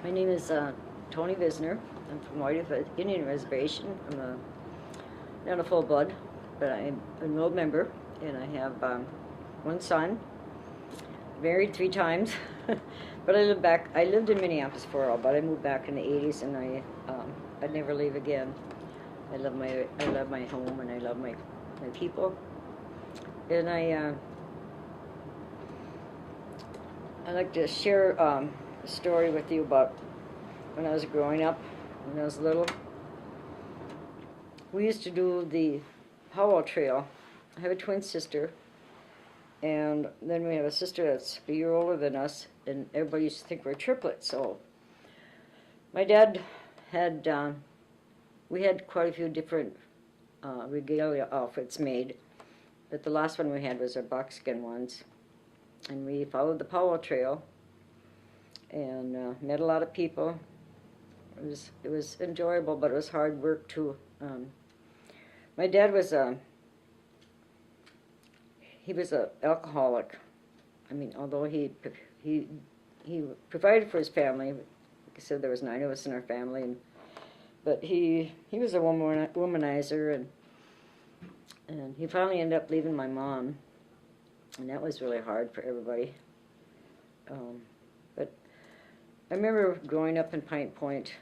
My name is Tony Visner. I'm from White Indian Reservation. Not a full blood, but I'm an enrolled member, and I have one son, married 3 times. But I lived in Minneapolis for a while, but I moved back in the 80s, and I'd never leave again. I love my home, and I love my people. And I'd like to share a story with you about when I was growing up, when I was little. We used to do the Powell Trail. I have a twin sister, and then we have a sister that's a year older than us, and everybody used to think we're triplets. So my dad had, we had quite a few different regalia outfits made, but the last one we had was our buckskin ones. And we followed the Powell Trail and met a lot of people. It was enjoyable, but it was hard work too. My dad was he was an alcoholic. I mean, although he provided for his family. Like I said, there was 9 of us in our family, but he was a womanizer, and he finally ended up leaving my mom, and that was really hard for everybody. But I remember growing up in Pine Point.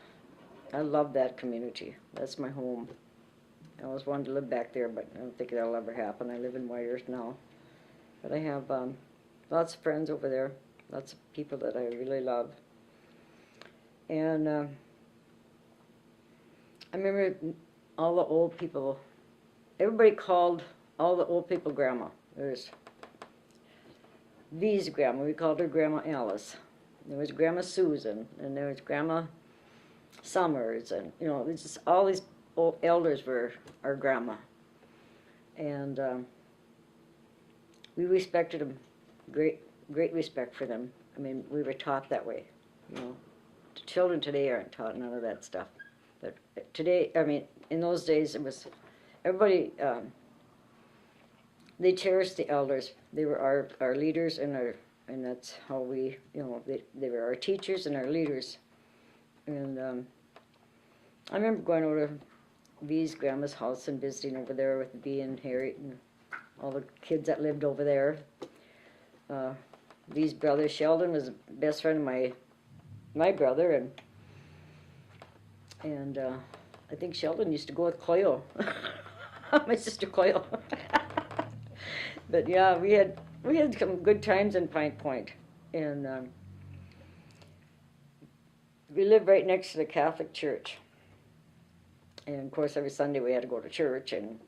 I love that community. That's my home. I always wanted to live back there, but I don't think that'll ever happen. I live in Whitehurst now. But I have lots of friends over there, lots of people that I really love. And I remember all the old people, everybody called all the old people Grandma. There's V's grandma, we called her Grandma Alice. There was Grandma Susan, and there was Grandma Summers, and it was just all these old elders were our grandma. And we respected them, great respect for them. I mean, we were taught that way. The children today aren't taught none of that stuff. But today, I mean, in those days, it was everybody. They cherished the elders. They were our leaders, and that's how we, they were our teachers and our leaders. And I remember going over to V's grandma's house and visiting over there with V and Harriet and all the kids that lived over there. V's brother Sheldon was the best friend of my brother, and I think Sheldon used to go with Cleo, my sister Cleo. But yeah, we had some good times in Pine Point, and we lived right next to the Catholic Church. And of course, every Sunday we had to go to church, and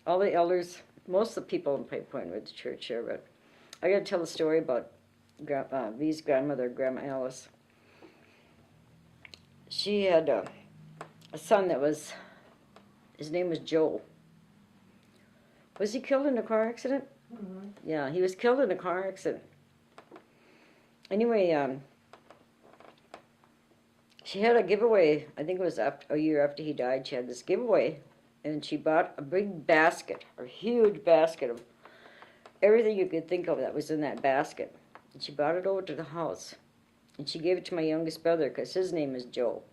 all the elders, most of the people in Pine Point went to church here. But I got to tell a story about V's grandmother, Grandma Alice. She had a son his name was Joe. Was he killed in a car accident? Mm-hmm. Yeah, he was killed in a car accident. Anyway, she had a giveaway. I think it was a year after he died. She had this giveaway, and she bought a big basket, a huge basket of everything you could think of that was in that basket. And she brought it over to the house, and she gave it to my youngest brother because his name is Joe.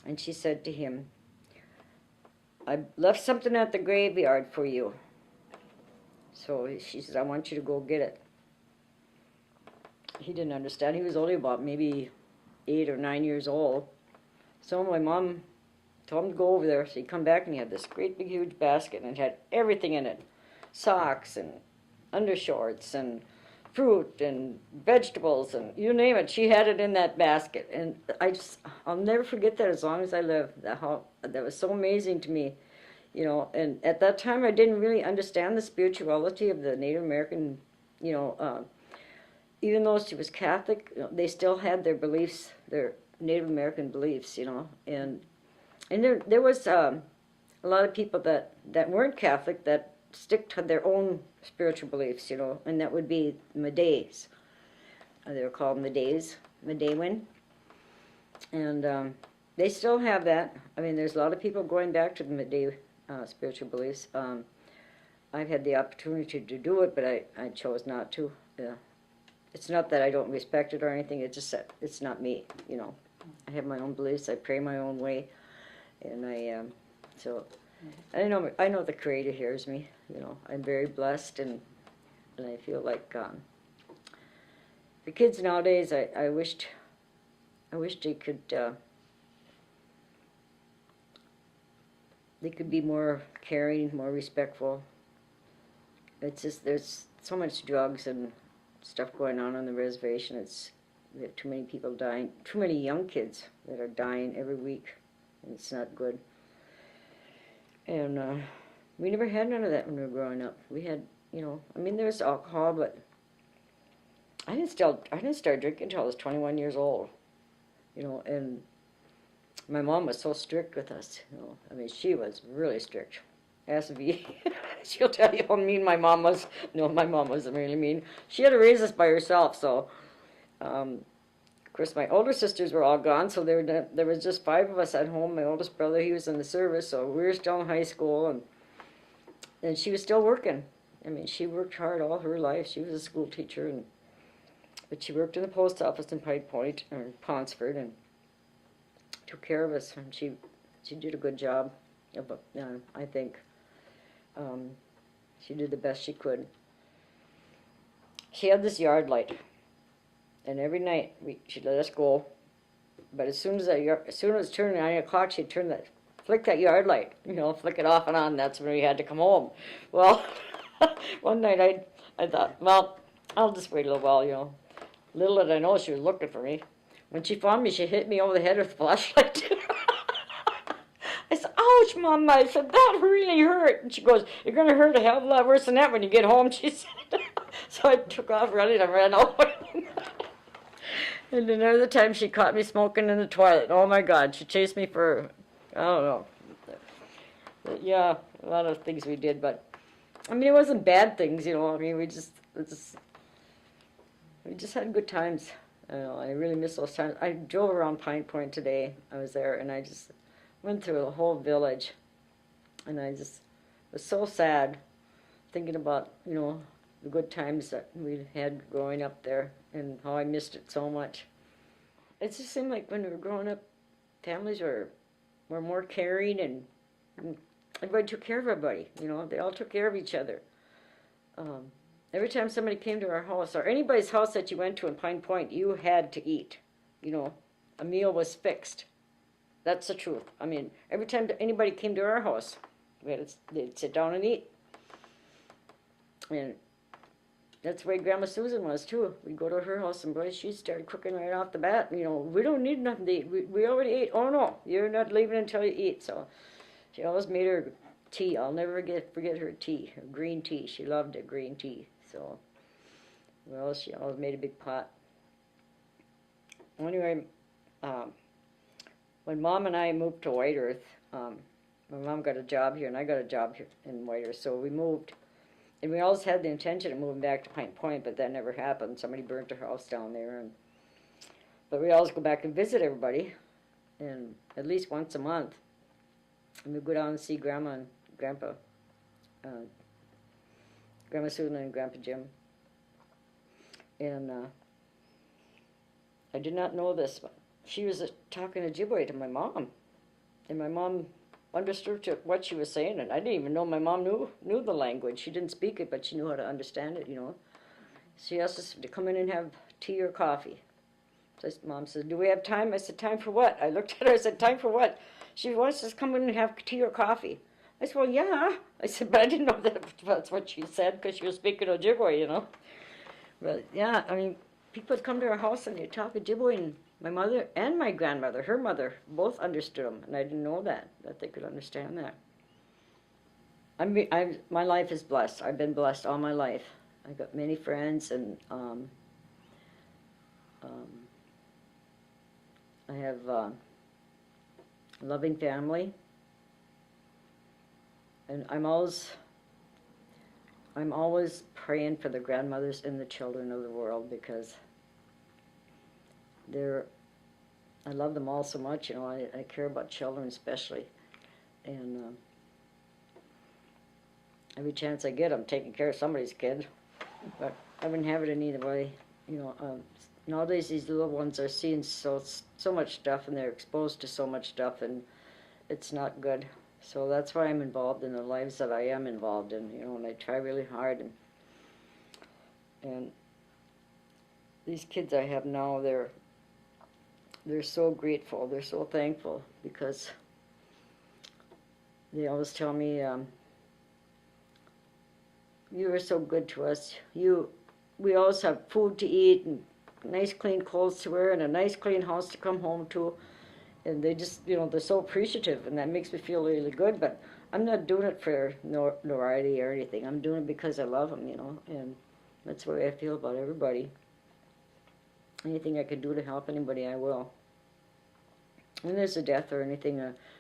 And she said to him, "I left something at the graveyard for you." So she said, "I want you to go get it." He didn't understand. He was only about maybe 8 or 9 years old. So my mom told him to go over there. So he'd come back, and he had this great big huge basket, and it had everything in it. Socks and undershorts and fruit and vegetables and you name it. She had it in that basket. And I'll never forget that as long as I live. That was so amazing to me. And at that time I didn't really understand the spirituality of the Native American, even though she was Catholic, they still had their beliefs, their Native American beliefs, and there was a lot of people that weren't Catholic that stick to their own spiritual beliefs, and that would be Medays. They were called Medewin, and they still have that. I mean, there's a lot of people going back to the Meday spiritual beliefs. I've had the opportunity to do it, but I chose not to. It's not that I don't respect it or anything, it's just that it's not me, you know. I have my own beliefs, I pray my own way, and so, I know the Creator hears me, you know. I'm very blessed, and I feel like, the kids nowadays, I wished they could be more caring, more respectful. It's just, there's so much drugs and stuff going on the reservation. We have too many people dying, too many young kids that are dying every week, and it's not good. And we never had none of that when we were growing up. We had, you know, I mean, there was alcohol, but I didn't start drinking until I was 21 years old, you know, and my mom was so strict with us, you know. I mean, she was really strict. Ask V. She'll tell you how mean my mom was. No, my mom wasn't really mean. She had to raise us by herself, so, of course, my older sisters were all gone, so there was just 5 of us at home. My oldest brother, he was in the service, so we were still in high school, and she was still working. I mean, she worked hard all her life. She was a school teacher, but she worked in the post office in Pine Point, or Ponsford, and took care of us, and she did a good job, I think. She did the best she could. She had this yard light, and every night she'd let us go, but as soon as it was turning 9 o'clock, she'd flick that yard light, you know, flick it off and on. That's when we had to come home. Well, one night I thought, well, I'll just wait a little while, you know. Little did I know she was looking for me. When she found me, she hit me over the head with a flashlight. I said, ouch, Mom. I said, that really hurt. And she goes, you're going to hurt a hell of a lot worse than that when you get home, she said. So I took off running and ran out. And another time she caught me smoking in the toilet. Oh, my God. She chased me for, I don't know. Yeah, a lot of things we did. But, I mean, it wasn't bad things, you know. I mean, we just had good times. I really miss those times. I drove around Pine Point today. I was there, and I just went through the whole village, and I just was so sad thinking about, you know, the good times that we had growing up there and how I missed it so much. It just seemed like when we were growing up, families were more caring, and everybody took care of everybody, you know. They all took care of each other. Every time somebody came to our house, or anybody's house that you went to in Pine Point, you had to eat. You know, a meal was fixed. That's the truth. I mean, every time anybody came to our house, they'd sit down and eat. And that's the way Grandma Susan was, too. We'd go to her house, and boy, she started cooking right off the bat. You know, we don't need nothing to eat. We already ate. Oh, no, you're not leaving until you eat. So she always made her tea. I'll never forget her tea, her green tea. She loved it, green tea. So, well, she always made a big pot. Anyway, when Mom and I moved to White Earth, my mom got a job here, and I got a job here in White Earth, so we moved. And we always had the intention of moving back to Pine Point, but that never happened. Somebody burnt her house down there. But we always go back and visit everybody, and at least once a month. And we'd go down and see Grandma and Grandpa. Grandma Susan and Grandpa Jim. And I did not know this, but she was talking Ojibwe to my mom. And my mom understood what she was saying, and I didn't even know my mom knew the language. She didn't speak it, but she knew how to understand it, you know. She asked us to come in and have tea or coffee. So Mom said, do we have time? I said, time for what? I looked at her, I said, time for what? She wants us to come in and have tea or coffee. I said, well, yeah. I said, but I didn't know that's what she said, because she was speaking Ojibwe, you know. But, yeah, I mean, people would come to our house and they'd talk Ojibwe, and my mother and my grandmother, her mother, both understood them, and I didn't know that they could understand that. My life is blessed. I've been blessed all my life. I got many friends, and I have a loving family. And I'm always praying for the grandmothers and the children of the world, because I love them all so much, you know. I care about children especially. And every chance I get, I'm taking care of somebody's kid. But I wouldn't have it in either way. You know, nowadays these little ones are seeing so much stuff, and they're exposed to so much stuff, and it's not good. So that's why I'm involved in the lives that I am involved in, you know, and I try really hard. And these kids I have now, they're so grateful, they're so thankful, because they always tell me, you are so good to us. We always have food to eat and nice clean clothes to wear and a nice clean house to come home to. And they just, you know, they're so appreciative, and that makes me feel really good. But I'm not doing it for notoriety or anything. I'm doing it because I love them, you know, and that's the way I feel about everybody. Anything I can do to help anybody, I will. When there's a death or anything,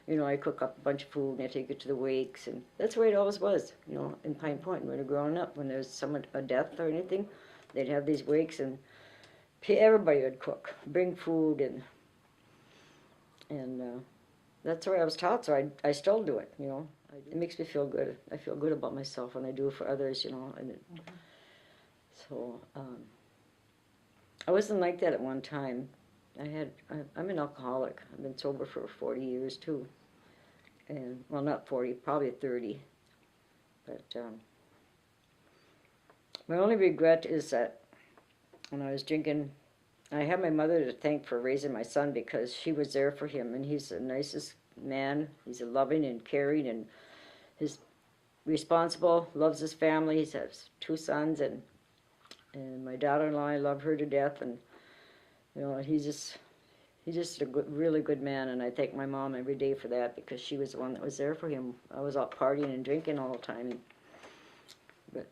you know, I cook up a bunch of food and I take it to the wakes, and that's the way it always was, you know, in Pine Point when we were growing up. When there's a death or anything, they'd have these wakes, and everybody would cook, bring food, and that's the way I was taught. So I still do it, you know. It makes me feel good. I feel good about myself when I do it for others, you know. And so I wasn't like that at one time. I'm an alcoholic. I've been sober for 40 years too, and well, not 40, probably 30. But my only regret is that when I was drinking, I have my mother to thank for raising my son, because she was there for him, and he's the nicest man. He's a loving and caring, and he's responsible, loves his family. He has 2 sons, and my daughter-in-law, I love her to death, and you know, he's just a really good man, and I thank my mom every day for that, because she was the one that was there for him. I was out partying and drinking all the time, but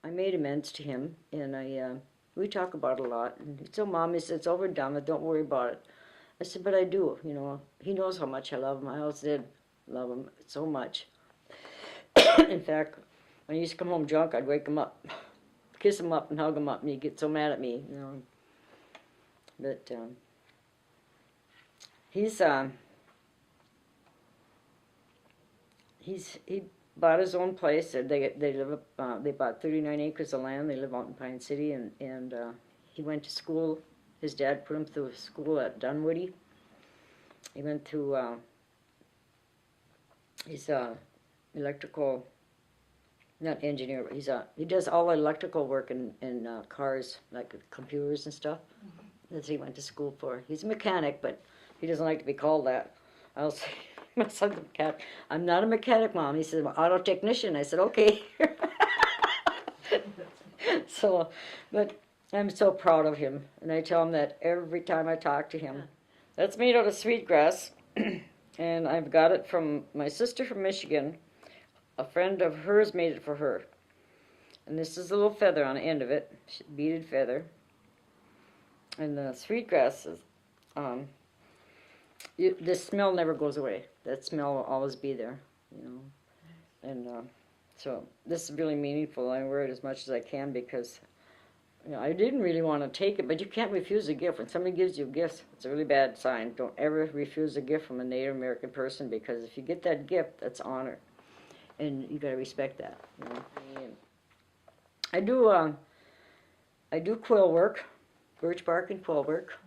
I made amends to him, and we talk about it a lot. And he said, Mom, he said, it's over and done with, don't worry about it. I said, but I do, you know. He knows how much I love him. I always did love him so much. In fact, when he used to come home drunk, I'd wake him up, kiss him up and hug him up, and he'd get so mad at me, you know. But he bought his own place. They bought 39 acres of land. They live out in Pine City, and he went to school. His dad put him through school at Dunwoody. He went through. He's electrical, not engineer, but he does all electrical work in cars, like computers and stuff. That's what he went to school for. He's a mechanic, but he doesn't like to be called that. I'll say, my son's a mechanic. I'm not a mechanic, Mom. He said, well, auto technician. I said, okay. So, but I'm so proud of him, and I tell him that every time I talk to him. That's made out of sweetgrass, and I've got it from my sister from Michigan. A friend of hers made it for her. And this is a little feather on the end of it, beaded feather. And the sweetgrass is, the smell never goes away. That smell will always be there, you know. And so this is really meaningful. I wear it as much as I can, because you know, I didn't really want to take it, but you can't refuse a gift. When somebody gives you gifts, it's a really bad sign. Don't ever refuse a gift from a Native American person, because if you get that gift, that's honor, and you got to respect that. You know? I do quill work, birch bark and quill work.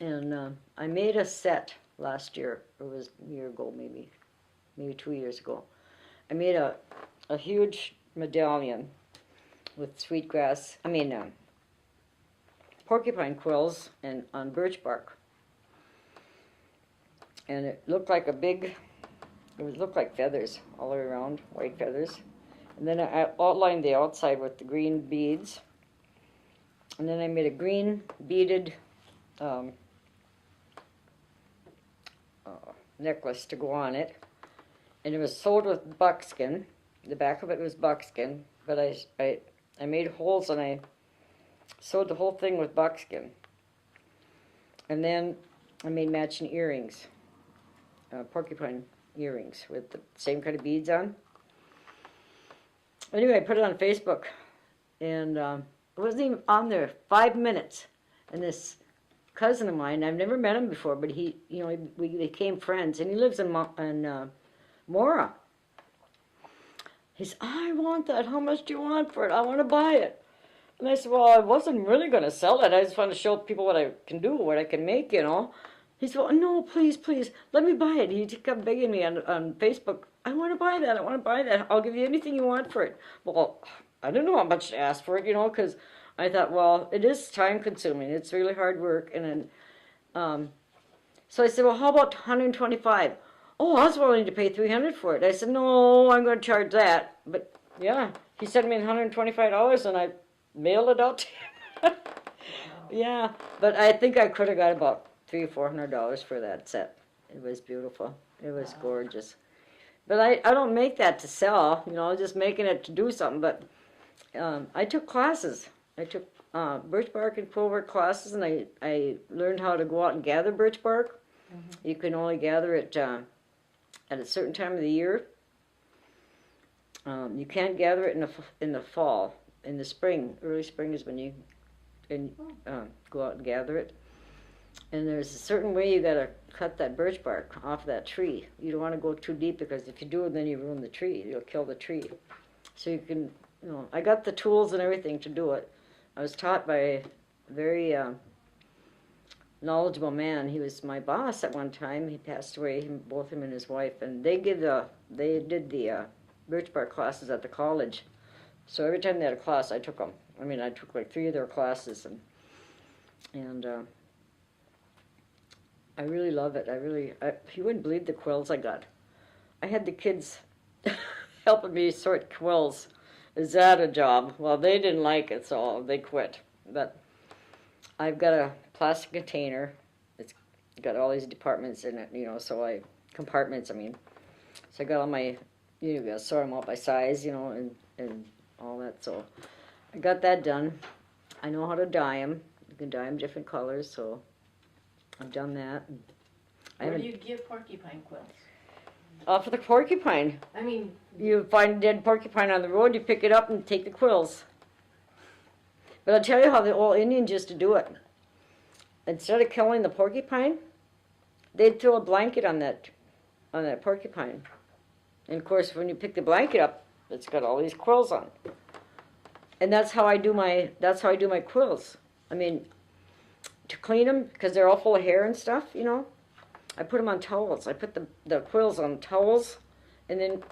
And I made a set last year. It was a year ago, maybe 2 years ago. I made a huge medallion with sweetgrass, porcupine quills and on birch bark. And it looked like it looked like feathers all the way around, white feathers. And then I outlined the outside with the green beads. And then I made a green beaded necklace to go on it. And it was sewed with buckskin. The back of it was buckskin, but I made holes and I sewed the whole thing with buckskin. And then I made matching earrings, porcupine earrings with the same kind of beads on. Anyway, I put it on Facebook, and it wasn't even on there 5 minutes. And this cousin of mine, I've never met him before, but we became friends, and he lives in Mora. He said, I want that. How much do you want for it? I want to buy it. And I said, well, I wasn't really going to sell it. I just want to show people what I can do, what I can make, you know. He said, well, no, please, please, let me buy it. He kept begging me on Facebook, I want to buy that. I want to buy that. I'll give you anything you want for it. Well, I didn't know how much to ask for it, you know, because I thought, well, it is time consuming. It's really hard work. And then, so I said, well, how about 125? Oh, I was willing to pay 300 for it. I said, no, I'm going to charge that. But yeah, he sent me $125 and I mailed it out to him. Yeah, but I think I could have got about $300 or $400 for that set. It was beautiful. It was gorgeous. But I don't make that to sell, you know, just making it to do something. But I took classes. I took birch bark and quillwork classes, and I learned how to go out and gather birch bark. Mm-hmm. You can only gather it at a certain time of the year. You can't gather it in the fall. In the spring, early spring is when you go out and gather it. And there's a certain way you gotta cut that birch bark off that tree. You don't want to go too deep, because if you do, then you ruin the tree. You'll kill the tree. So you can, you know, I got the tools and everything to do it. I was taught by a very knowledgeable man. He was my boss at one time. He passed away, both him and his wife, and they did the birch bark classes at the college. So every time they had a class, I took them. I mean, I took like 3 of their classes, and I really love it. You wouldn't believe the quills I got. I had the kids helping me sort quills. Is that a job? Well, they didn't like it, so they quit. But I've got a plastic container. It's got all these departments in it, you know, compartments, I mean. So I got all my, you gotta sort them out by size, you know, and all that. So I got that done. I know how to dye them. You can dye them different colors, so I've done that. Where do you get porcupine quills? For the porcupine. I mean, you find a dead porcupine on the road, you pick it up and take the quills. But I'll tell you how the old Indians used to do it. Instead of killing the porcupine, they'd throw a blanket on that porcupine. And of course, when you pick the blanket up, it's got all these quills on. And that's how I do my quills. I mean, to clean them, because they're all full of hair and stuff, you know, I put them on towels. I put the quills on towels, and then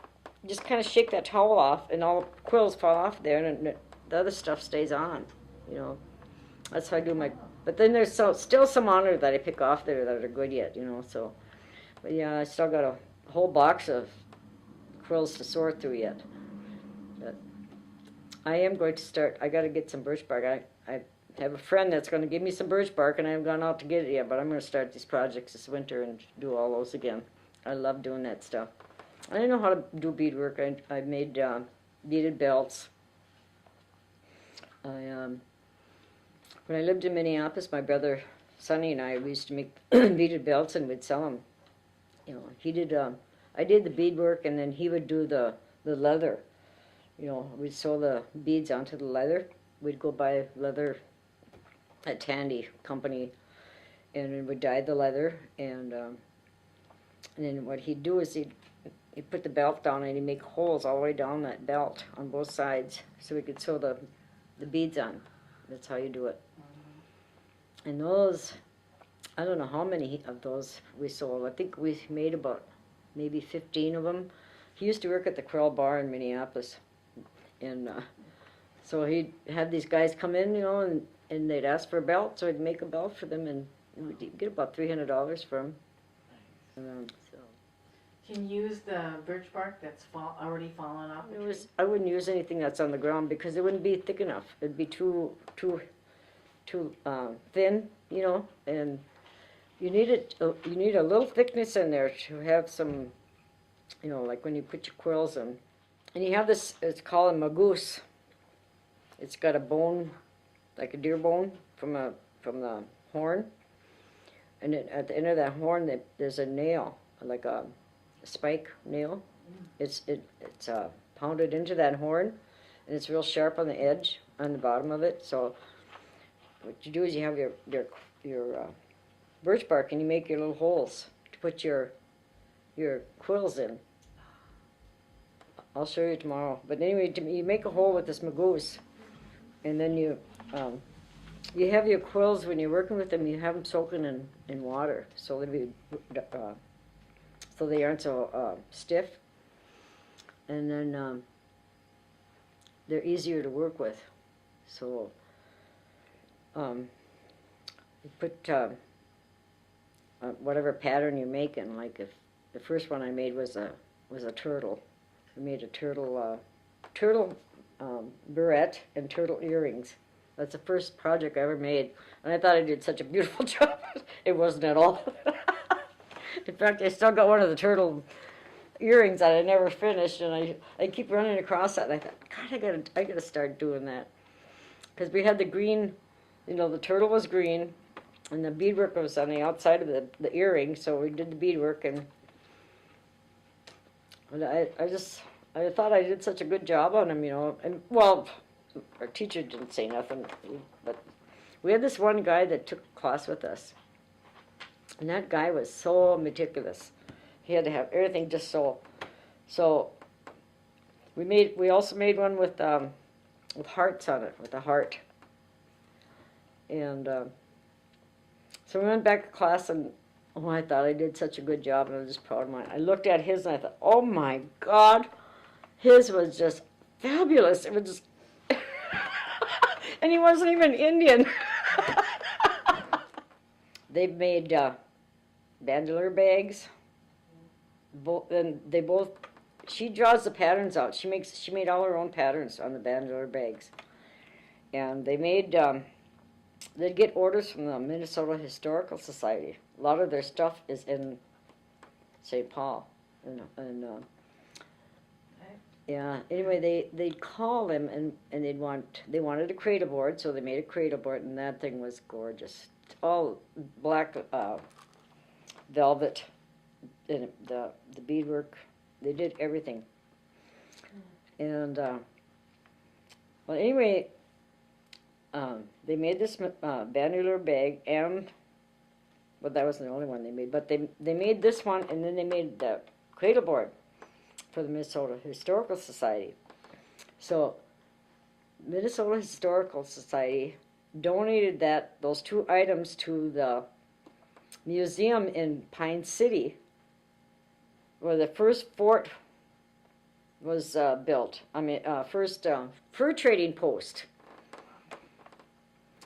just kind of shake that towel off, and all the quills fall off there, and the other stuff stays on, you know. That's how I do my, but then there's still some on there that I pick off there that are good yet, you know, so. But yeah, I still got a whole box of quills to sort through yet. But I am going to start, I got to get some birch bark. I have a friend that's going to give me some birch bark, and I haven't gone out to get it yet, but I'm going to start these projects this winter and do all those again. I love doing that stuff. I didn't know how to do beadwork. I made beaded belts. When I lived in Minneapolis, my brother Sonny and I, we used to make beaded belts, and we'd sell them. You know, he did. I did the beadwork, and then he would do the leather. You know, we'd sew the beads onto the leather. We'd go buy leather at Tandy Company, and then we'd dye the leather, and then what he'd do is he'd put the belt down, and he'd make holes all the way down that belt on both sides, so we could sew the beads on. That's how you do it. And those, I don't know how many of those we sold. I think we made about maybe 15 of them. He used to work at the Quill Bar in Minneapolis, and so he'd have these guys come in, you know, and they'd ask for a belt, so he'd make a belt for them, and we'd get about $300 for them. So. Can you use the birch bark that's already fallen off the tree? I wouldn't use anything that's on the ground, because it wouldn't be thick enough. It'd be too thin, you know, and you need a little thickness in there to have some, you know, like when you put your quills in. And you have this, it's called a magoose. It's got a bone, like a deer bone, from the horn. And at the end of that horn, there's a nail, like a spike nail. It's pounded into that horn, and it's real sharp on the edge, on the bottom of it. So what you do is you have your birch bark, and you make your little holes to put your quills in. I'll show you tomorrow. But anyway, you make a hole with this magoose, and then you have your quills when you're working with them. You have them soaking in water, so they aren't so stiff, and then they're easier to work with. So you put whatever pattern you're making. Like if the first one I made was a turtle. I made a turtle barrette and turtle earrings. That's the first project I ever made, and I thought I did such a beautiful job. It wasn't at all. In fact, I still got one of the turtle earrings that I never finished, and I keep running across that. And I thought, God, I gotta start doing that, because we had the green, the turtle was green, and the beadwork was on the outside of the earring. So we did the beadwork, and I thought I did such a good job on them, and well, our teacher didn't say nothing, but we had this one guy that took a class with us, and that guy was so meticulous. He had to have everything just so. So we also made one with hearts on it, with a heart, and so we went back to class, and I thought I did such a good job, and I was just proud of mine. I looked at his, and I thought, oh my God, his was just fabulous. It was just, and he wasn't even Indian. They've made bandoleer bags. She draws the patterns out. She made all her own patterns on the bandoleer bags, and they'd get orders from the Minnesota Historical Society. A lot of their stuff is in St. Paul, and yeah. Anyway, they'd call them, and they wanted a cradle board, so they made a cradle board, and that thing was gorgeous. All black velvet, and the beadwork. They did everything, and well, anyway. They made this bandoleer bag, and that wasn't the only one they made, but they made this one, and then they made the cradle board for the Minnesota Historical Society. So Minnesota Historical Society donated those two items to the museum in Pine City, where the first fort was built. First fur trading post.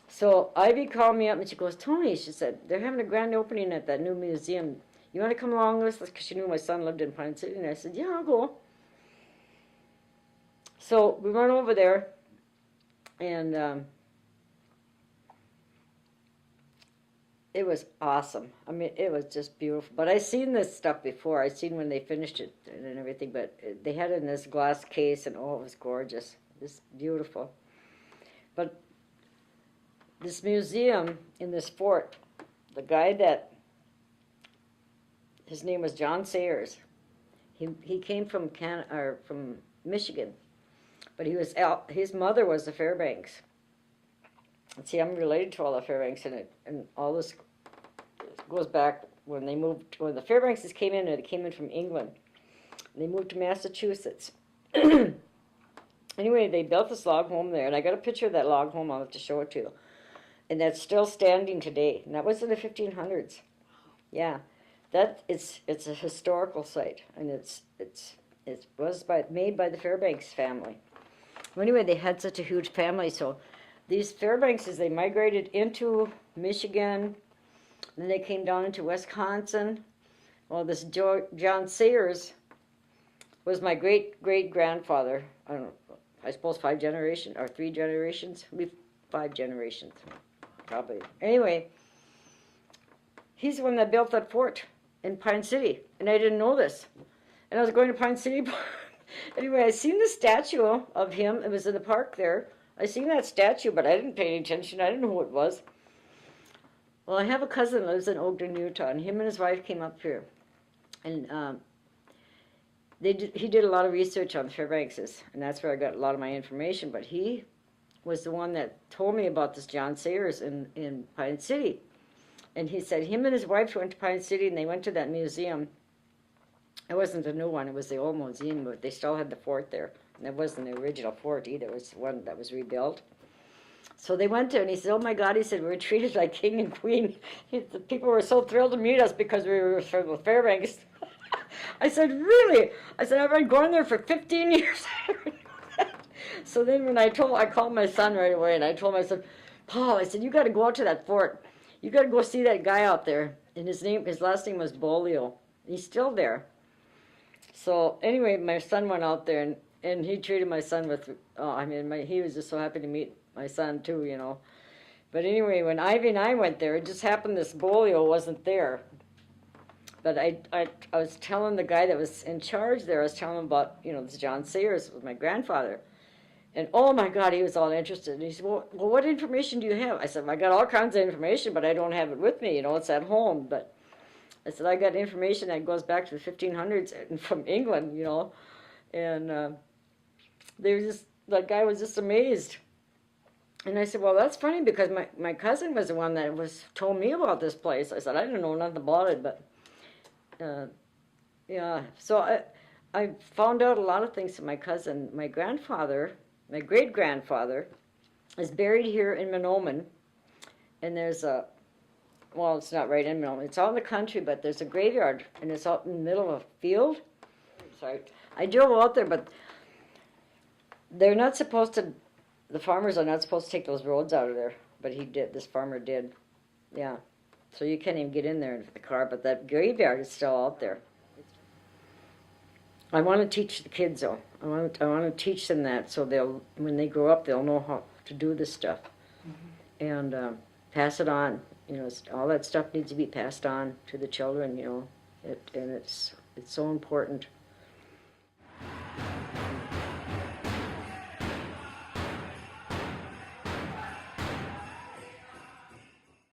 So Ivy called me up, and she goes, Tony, she said, they're having a grand opening at that new museum. You want to come along with us? Because she knew my son lived in Pine City. And I said, yeah, I'll go. So we went over there, and it was awesome. It was just beautiful. But I seen this stuff before. I seen when they finished it and everything. But they had it in this glass case, and it was gorgeous. It was beautiful. But this museum in this fort, the guy his name was John Sayers. He came from from Michigan, but his mother was the Fairbanks. And see, I'm related to all the Fairbanks, and all this goes back when the Fairbankses came in. They came in from England. And they moved to Massachusetts. Anyway, they built this log home there, and I got a picture of that log home. I'll have to show it to you. And that's still standing today. And that was in the 1500s. Yeah, it's a historical site, and it was made by the Fairbanks family. Well, anyway, they had such a huge family, so these Fairbankses, they migrated into Michigan, then they came down into Wisconsin. Well, this John Sayers was my great-great-grandfather. I don't know, I suppose 3 generations, maybe 5 generations. Probably. Anyway, he's the one that built that fort in Pine City, and I didn't know this. And I was going to Pine City. Anyway, I seen the statue of him. It was in the park there. I seen that statue, but I didn't pay any attention. I didn't know who it was. Well, I have a cousin that lives in Ogden, Utah, and him and his wife came up here. And he did a lot of research on the Fairbankses, and that's where I got a lot of my information. But he was the one that told me about this John Sayers in Pine City. And he said him and his wife went to Pine City, and they went to that museum. It wasn't the new one, it was the old museum, but they still had the fort there. And it wasn't the original fort either, it was one that was rebuilt. So they went there, and he said, oh my God, he said, we were treated like king and queen. The people were so thrilled to meet us because we were from the Fairbanks. I said, really? I said, I've been going there for 15 years. So then when I called my son right away, and I told him, I said, Paul, I said, you got to go out to that fort. You got to go see that guy out there. And his last name was Bolio. He's still there. So anyway, my son went out there, and he treated my son with, he was just so happy to meet my son too, you know. But anyway, when Ivy and I went there, it just happened this Bolio wasn't there. But I was telling the guy that was in charge there, I was telling him about, this John Sayers was my grandfather. And oh my God, he was all interested. And he said, well, what information do you have? I said, well, I got all kinds of information, but I don't have it with me, it's at home. But I said, I got information that goes back to the 1500s and from England, And that guy was just amazed. And I said, well, that's funny because my cousin was the one that told me about this place. I said, I didn't know nothing about it, but yeah. So I found out a lot of things from my cousin. My grandfather, my great-grandfather, is buried here in Menomin. And there's it's not right in Menomin. It's out in the country, but there's a graveyard, and it's out in the middle of a field. Sorry. I drove out there, but they're not supposed to, the farmers are not supposed to take those roads out of there, but he did, this farmer did. Yeah. So you can't even get in there with the car, but that graveyard is still out there. I want to teach the kids though. I want to teach them that so when they grow up, they'll know how to do this stuff. And pass it on. All that stuff needs to be passed on to the children, and it's so important.